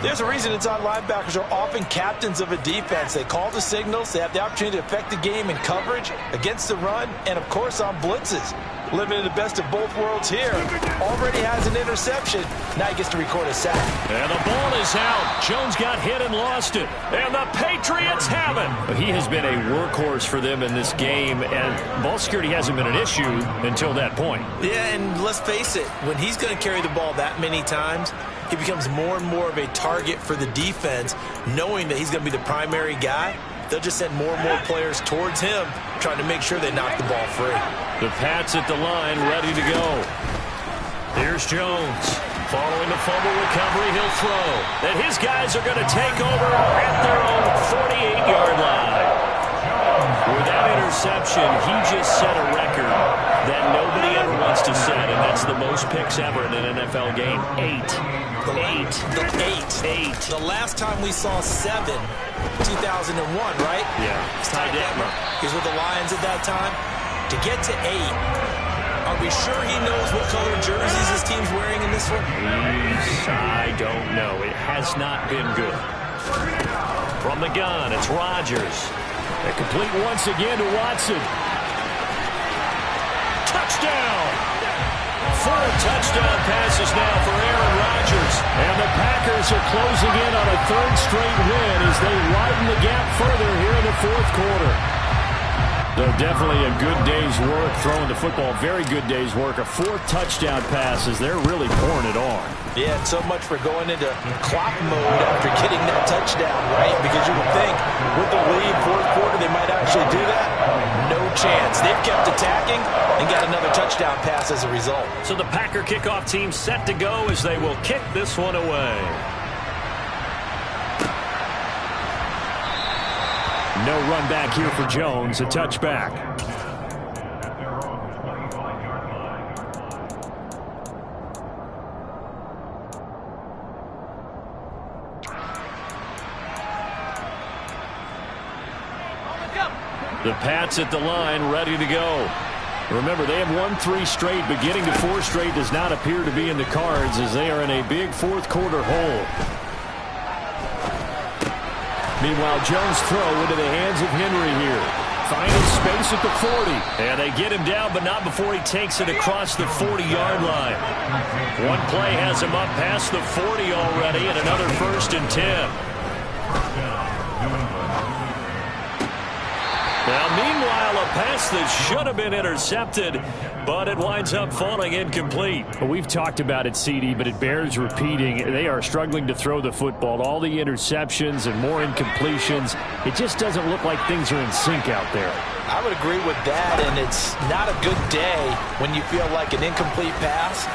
There's a reason inside linebackers are often captains of a defense. They call the signals. They have the opportunity to affect the game in coverage, against the run, and, of course, on blitzes. Living in the best of both worlds here. Already has an interception. Now he gets to record a sack. And the ball is out. Jones got hit and lost it. And the Patriots have it. He has been a workhorse for them in this game, and ball security hasn't been an issue until that point. Yeah, and let's face it, when he's going to carry the ball that many times, he becomes more and more of a target for the defense, knowing that he's going to be the primary guy. They'll just send more and more players towards him, trying to make sure they knock the ball free. The Pats at the line, ready to go. Here's Jones. Following the fumble recovery, he'll throw. And his guys are going to take over at their own 48-yard line. With that interception, he just set a record that nobody ever wants to set, and that's the most picks ever in an NFL game. 8. The last time we saw 7, 2001, right? Yeah. Ty Detmer. He's with the Lions at that time. To get to 8, are we sure he knows what color jerseys his team's wearing in this one? I don't know. It has not been good. From the gun, it's Rodgers. A complete once again to Watson. Touchdown! 4 touchdown passes now for Aaron Rodgers. And the Packers are closing in on a 3rd straight win as they widen the gap further here in the 4th quarter. So definitely a good day's work throwing the football. Very good day's work. A 4th touchdown pass as they're really pouring it on. Yeah, and so much for going into clock mode after getting that touchdown, right? Because you would think with the lead, 4th quarter, they might actually do that. No chance. They've kept attacking and got another touchdown pass as a result. So the Packer kickoff team set to go as they will kick this one away. No run back here for Jones. A touchback. The Pats at the line, ready to go. Remember, they have won 3 straight, but getting to 4 straight does not appear to be in the cards as they are in a big 4th quarter hole. Meanwhile, Jones' throw into the hands of Henry here. Finding space at the 40. And they get him down, but not before he takes it across the 40-yard line. One play has him up past the 40 already, and another 1st and 10. Now, meanwhile, a pass that should have been intercepted, but it winds up falling incomplete. We've talked about it, CD, but it bears repeating. They are struggling to throw the football. All the interceptions and more incompletions. It just doesn't look like things are in sync out there. I would agree with that, and it's not a good day when you feel like an incomplete pass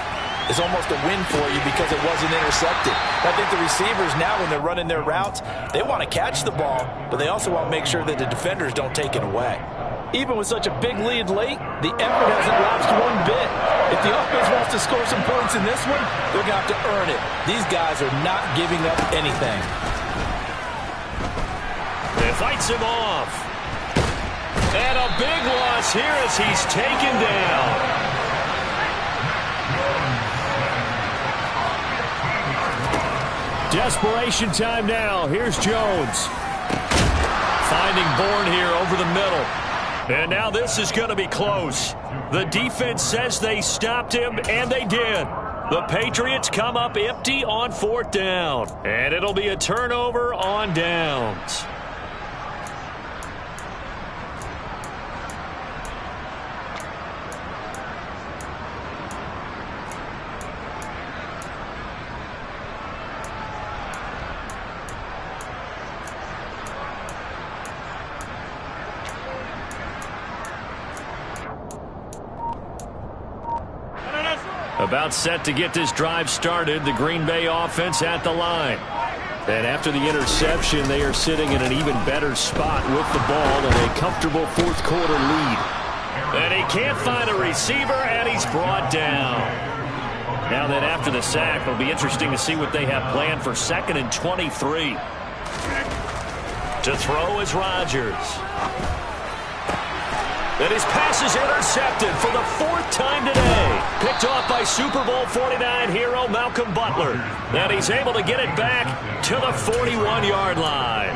is almost a win for you because it wasn't intercepted. I think the receivers now, when they're running their routes, they want to catch the ball, but they also want to make sure that the defenders don't take it away. Even with such a big lead late, the effort hasn't lapsed one bit. If the offense wants to score some points in this one, they're going to have to earn it. These guys are not giving up anything. They fights him off. And a big loss here as he's taken down. Desperation time now. Here's Jones. Finding Bourne here over the middle. And now this is going to be close. The defense says they stopped him, and they did. The Patriots come up empty on 4th down. And it'll be a turnover on downs. About set to get this drive started, the Green Bay offense at the line. And after the interception, they are sitting in an even better spot with the ball and a comfortable 4th quarter lead. And he can't find a receiver, and he's brought down. Now then, after the sack, it'll be interesting to see what they have planned for 2nd and 23. To throw is Rodgers. And his pass is intercepted for the 4th time today. Picked off by Super Bowl 49 hero Malcolm Butler. And he's able to get it back to the 41-yard line.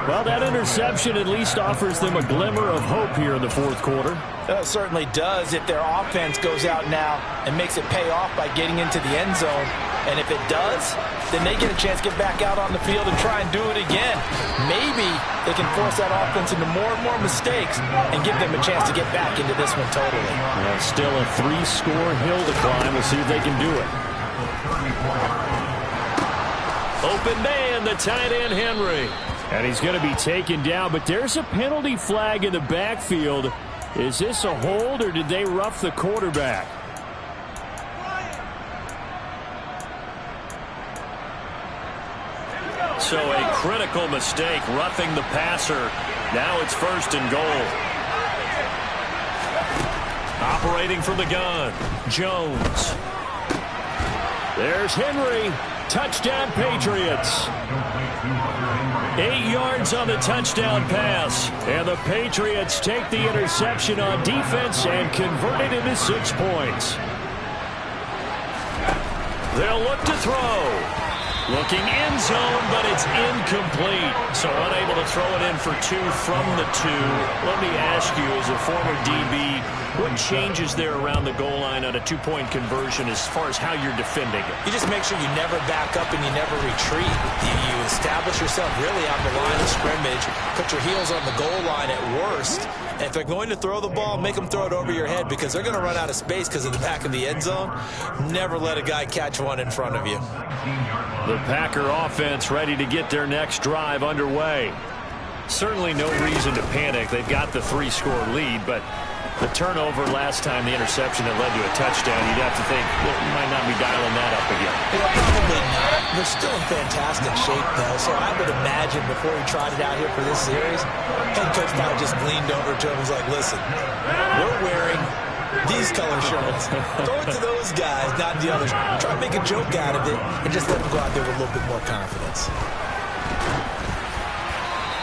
Well, that interception at least offers them a glimmer of hope here in the 4th quarter. It certainly does if their offense goes out now and makes it pay off by getting into the end zone. And if it does, then they get a chance to get back out on the field and try and do it again. Maybe they can force that offense into more and more mistakes and give them a chance to get back into this one totally. Well, still a 3-score hill to climb. We'll see if they can do it. Open man, the tight end, Henry. And he's going to be taken down, but there's a penalty flag in the backfield. Is this a hold, or did they rough the quarterback? So a critical mistake, roughing the passer. Now it's 1st and goal. Operating from the gun, Jones. There's Henry. Touchdown, Patriots. 8 yards on the touchdown pass. And the Patriots take the interception on defense and convert it into 6 points. They'll look to throw. Looking end zone, but it's incomplete. So unable to throw it in for 2 from the 2. Let me ask you, as a former DB, what changes there around the goal line on a 2-point conversion as far as how you're defending it? You just make sure you never back up and you never retreat. You establish yourself really on the line of scrimmage, put your heels on the goal line at worst. And if they're going to throw the ball, make them throw it over your head because they're going to run out of space because of the back of the end zone. Never let a guy catch one in front of you. The Packer offense ready to get their next drive underway. Certainly no reason to panic. They've got the 3-score lead, but the turnover last time, the interception that led to a touchdown, you'd have to think, well, you might not be dialing that up again. Yeah, probably not. They're still in fantastic shape, though, so I would imagine before he tried it out here for this series, head coach probably just leaned over to him and was like, listen, we're wearing these color shirts. Throw it to those guys, not the others. Try to make a joke out of it and just let them go out there with a little bit more confidence.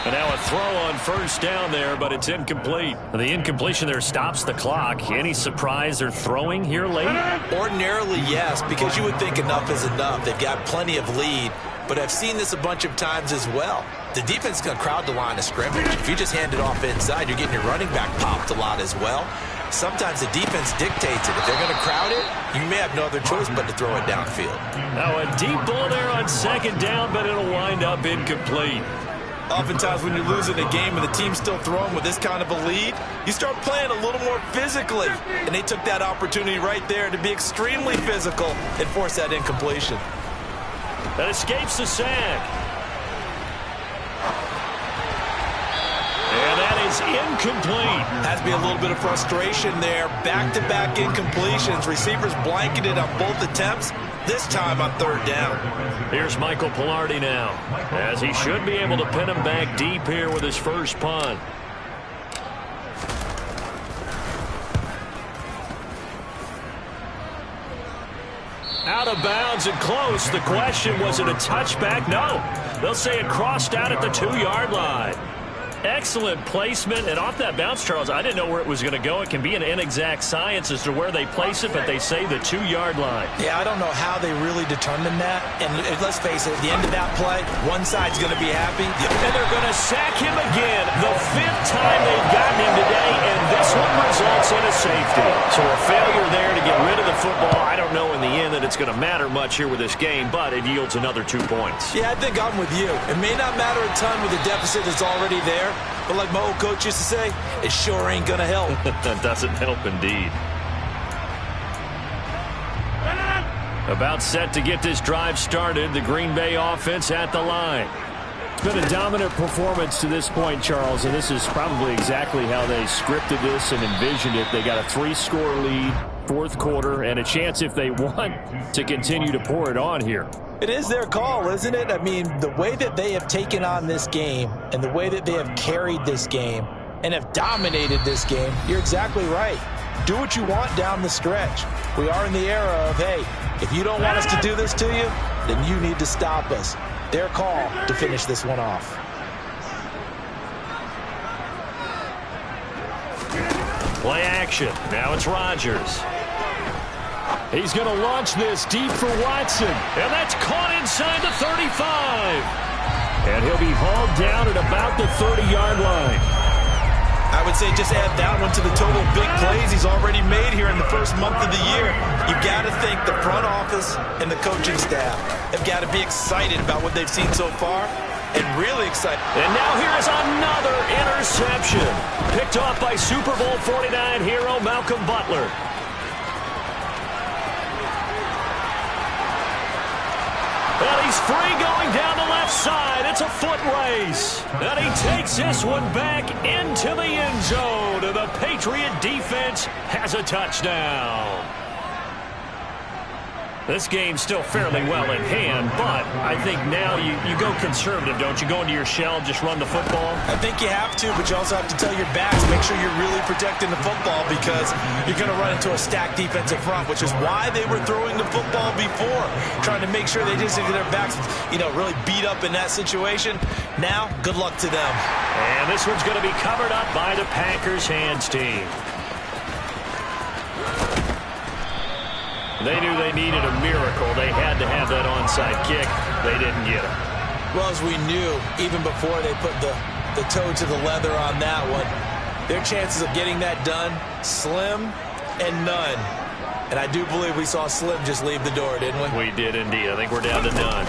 And now a throw on 1st down there, but it's incomplete. The incompletion there stops the clock. Any surprise they're throwing here late? Ordinarily, yes, because you would think enough is enough. They've got plenty of lead, but I've seen this a bunch of times as well. The defense is going to crowd the line of scrimmage. If you just hand it off inside, you're getting your running back popped a lot as well. Sometimes the defense dictates it. If they're going to crowd it, you may have no other choice but to throw it downfield. Now a deep ball there on 2nd down, but it'll wind up incomplete. Oftentimes when you're losing a game and the team's still throwing with this kind of a lead, you start playing a little more physically. And they took that opportunity right there to be extremely physical and force that incompletion. That escapes the sack. And that is incomplete. Has to be a little bit of frustration there. Back-to-back incompletions. Receivers blanketed on both attempts. This time on 3rd down. Here's Michael Palardy now, as he should be able to pin him back deep here with his first punt. Out of bounds and close. The question, was it a touchback? No. They'll say it crossed out at the 2-yard line. Excellent placement, and off that bounce, Charles, I didn't know where it was going to go. It can be an inexact science as to where they place it, but they say the 2-yard line. Yeah, I don't know how they really determined that. And let's face it, at the end of that play, one side's going to be happy. And they're going to sack him again. The 5th time they've gotten him today, and this one results in a safety. So a failure there to get rid of the football. I don't know in the end that it's going to matter much here with this game, but it yields another 2 points. Yeah, I think I'm with you. It may not matter a ton with the deficit that's already there, but like my old coach used to say, it sure ain't going to help. That doesn't help indeed. About set to get this drive started, the Green Bay offense at the line. It's been a dominant performance to this point, Charles, and this is probably exactly how they scripted this and envisioned it. They got a 3-score lead, 4th quarter, and a chance, if they want, to continue to pour it on here. It is their call, isn't it? I mean, the way that they have taken on this game and the way that they have carried this game and have dominated this game, you're exactly right. Do what you want down the stretch. We are in the era of, hey, if you don't want us to do this to you, then you need to stop us. Their call to finish this one off. Play action. Now it's Rodgers. He's going to launch this deep for Watson. And that's caught inside the 35. And he'll be hauled down at about the 30-yard line. I would say just add that one to the total of big plays he's already made here in the first month of the year. You've got to think the front office and the coaching staff have got to be excited about what they've seen so far, and really excited. And now here's another interception. Picked off by Super Bowl 49 hero Malcolm Butler. And he's free going down the left side. It's a foot race. And he takes this one back into the end zone. And the Patriot defense has a touchdown. This game's still fairly well in hand, but I think now you go conservative, don't you? Go into your shell, just run the football? I think you have to, but you also have to tell your backs, make sure you're really protecting the football, because you're going to run into a stacked defensive front, which is why they were throwing the football before, trying to make sure they just get their backs, really beat up in that situation. Now, good luck to them. And this one's going to be covered up by the Packers hands team. They knew they needed a miracle. They had to have that onside kick. They didn't get it. Well, as we knew, even before they put the toe to the leather on that one, their chances of getting that done, slim and none. And I do believe we saw Slim just leave the door, didn't we? We did indeed. I think we're down to none.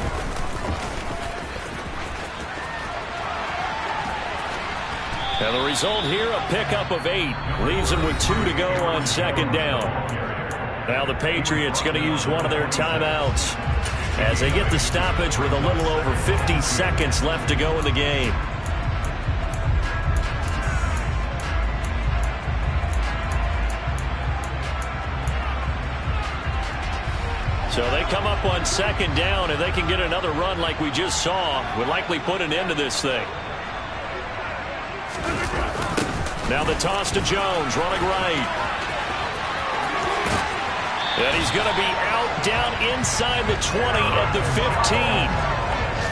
And the result here, a pickup of 8. Leaves them with 2 to go on second down. Now the Patriots going to use one of their timeouts as they get the stoppage with a little over 50 seconds left to go in the game. So they come up on second down, and they can get another run like we just saw. Would likely put an end to this thing. Now the toss to Jones, running right. And he's going to be out down inside the 20 at the 15.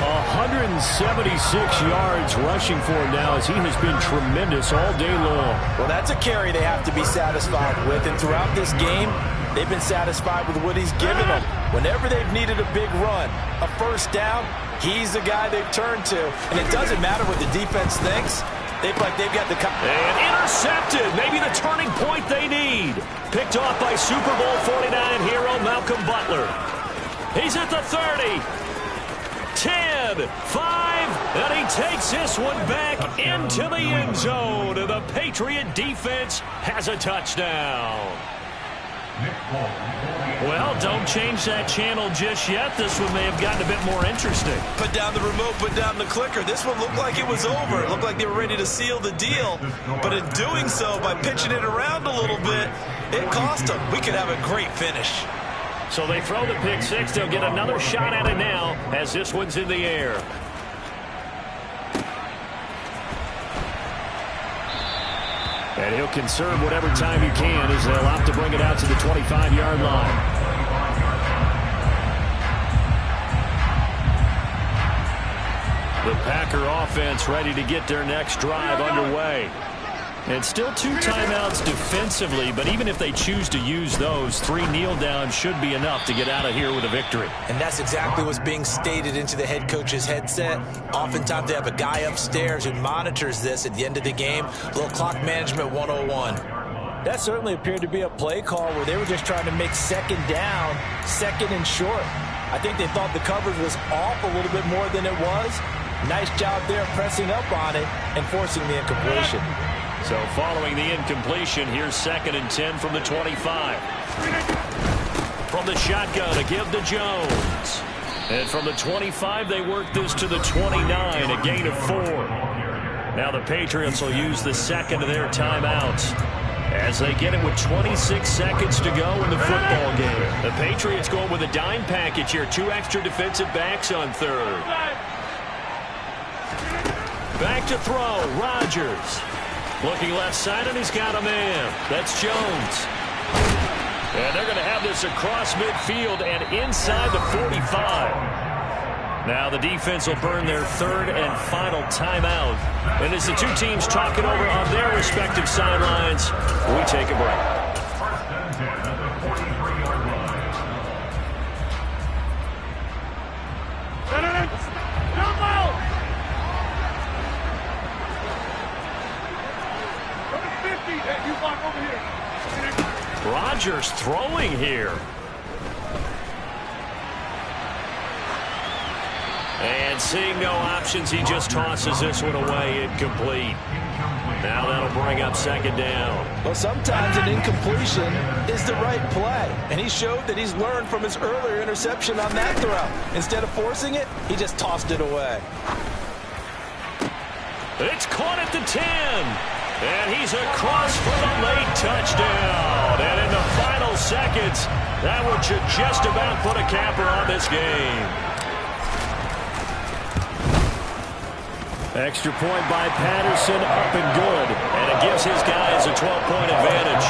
176 yards rushing for him now, as he has been tremendous all day long. Well, that's a carry they have to be satisfied with. And throughout this game, they've been satisfied with what he's given them. Whenever they've needed a big run, a first down, he's the guy they've turned to. And it doesn't matter what the defense thinks. They've got the... And intercepted. Maybe the turning point they need. Picked off by Super Bowl 49 hero Malcolm Butler. He's at the 30. 10, 5, and he takes this one back into the end zone. And the Patriot defense has a touchdown. Well, don't change that channel just yet. This one may have gotten a bit more interesting. Put down the remote, put down the clicker. This one looked like it was over. It looked like they were ready to seal the deal. But in doing so, by pitching it around a little bit, it cost them. We could have a great finish. So they throw the pick six. They'll get another shot at it now as this one's in the air. And he'll conserve whatever time he can as they'll opt to bring it out to the 25-yard line. The Packer offense ready to get their next drive underway. And still 2 timeouts defensively, but even if they choose to use those, 3 kneel downs should be enough to get out of here with a victory. And that's exactly what's being stated into the head coach's headset. Oftentimes they have a guy upstairs who monitors this at the end of the game. A little clock management 101. That certainly appeared to be a play call where they were just trying to make second down, second and short. I think they thought the coverage was off a little bit more than it was. Nice job there pressing up on it and forcing the incompletion. So following the incompletion, here's 2nd and 10 from the 25. From the shotgun, a give to Jones. And from the 25, they work this to the 29, a gain of 4. Now the Patriots will use the second of their timeouts as they get it with 26 seconds to go in the football game. The Patriots going with a dime package here, 2 extra defensive backs on third. Back to throw, Rodgers. Looking left side, and he's got a man. That's Jones. And they're going to have this across midfield and inside the 45. Now the defense will burn their third and final timeout. And as the two teams talk it over on their respective sidelines, we take a break. Rodgers throwing here. And seeing no options, he just tosses this one away, incomplete. Now that'll bring up second down. Well, sometimes an incompletion is the right play. And he showed that he's learned from his earlier interception on that throw. Instead of forcing it, he just tossed it away. It's caught at the 10. And he's across for the late touchdown. And in the final seconds, that one should just about put a capper on this game. Extra point by Patterson, up and good. And it gives his guys a 12-point advantage.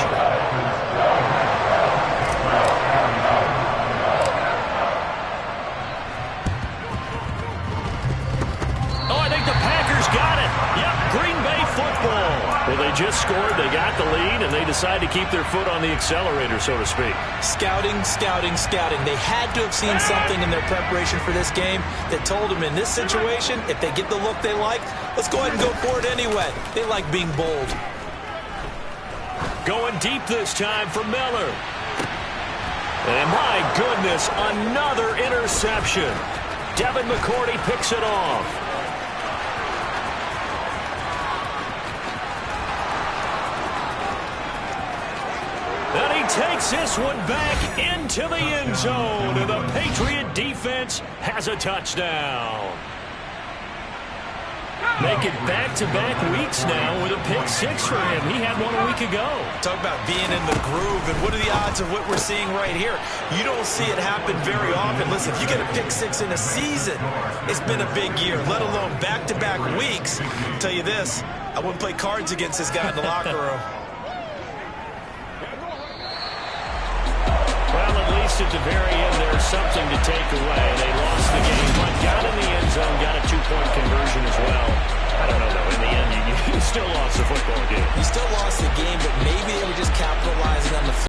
Oh, I think the Packers got it. Yep, Green Bay football. Well, they just scored, they got the lead, and they decide to keep their foot on the accelerator, so to speak. Scouting, scouting, scouting. They had to have seen something in their preparation for this game that told them in this situation, if they get the look they like, let's go ahead and go for it anyway. They like being bold. Going deep this time for Miller. And my goodness, another interception. Devin McCourty picks it off. And he takes this one back into the end zone. And the Patriot defense has a touchdown. Making back-to-back weeks now with a pick six for him. He had one a week ago. Talk about being in the groove, and what are the odds of what we're seeing right here? You don't see it happen very often. Listen, if you get a pick six in a season, it's been a big year, let alone back-to-back weeks. I'll tell you this, I wouldn't play cards against this guy in the locker room. Well, at least at the very end, there's something to take away. They lost the game, but got in the end zone, got a two-point conversion as well. I don't know, though. In the end, you still lost the football game. You still lost the game,